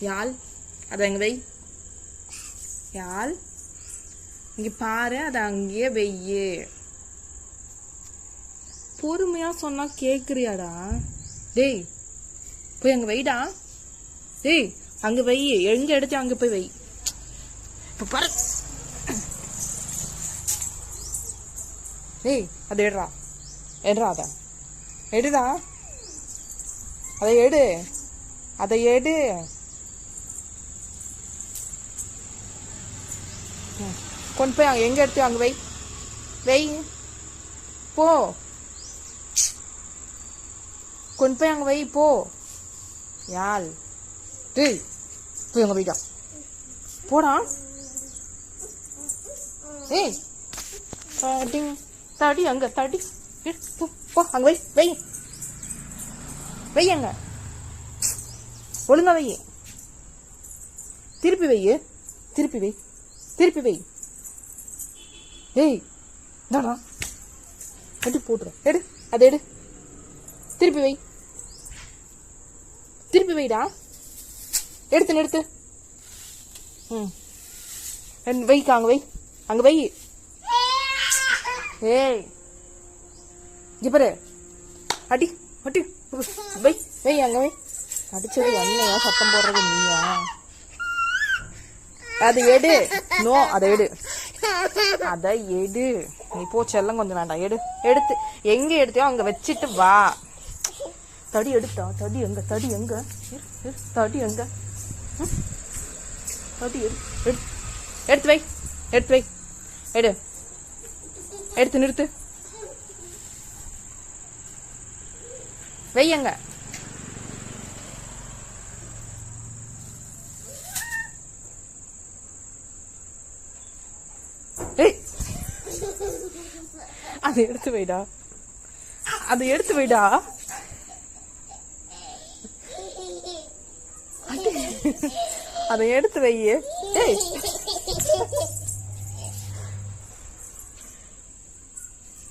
யாழ் அதை அங்கே வை. யாழ் இங்கே பாரு, அதை அங்கேயே வெய்யு. பொறுமையா சொன்னா கேக்குறியாடா? டேய் போய் அங்க வைடா. டேய் அங்க வை, எங்க எடுத்து அங்க போய் வை. இப்ப பாரு. டேய் அதை எடுறா, எடுறா, அதை எடுடா, அதை எடு, அதை எடு. கொண்டு போய் எங்க எடுத்து அங்க வை, வை போ. கொண்டு போய் அங்க வை போ. யாழ் டேய் போய் அங்க வைடா, போடா. ஏய் தடி தடி அங்க தடி, போ அங்க வை, வை வை, அங்க ஒழுங்கா வை. திருப்பி வை, திருப்பி வை, திருப்பி வை. ஏய் தாடா எடு, போட்டுற, எடு, அதை எடு, திருப்பி வை, திருப்பி வைடா. எடுத்து நிறுத்து. வைக்கா, அங்க வை, அங்க வை. ஏய் இப்பரு அடி அடி, வை வை, அங்க வை. அடிச்சது என்னையா, சத்தம் போடுறது நீயா? அதை எடு. நோ, அதை எடு, அதை எடு. நீ போ செல்லம், கொஞ்சம் வேண்டாம், எடு. எடுத்து எங்க எடுத்தியோ அங்க வச்சுட்டு வா. தடி எடுத்தா, தடி எங்க, தடி எங்க, தடி எங்க, தடி எடு, எடுத்து வை, எடுத்து வை, எடு, எடுத்து நிறுத்து, வையங்க. அதை எடுத்து வைடா, அதை எடுத்து வைடா. அதை எடுத்து வை. ஏய்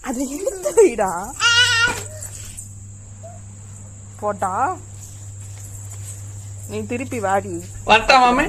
அதை எடுத்து வைடா. போட்டா நீ திருப்பி வாடி. வரட்டா மாமே.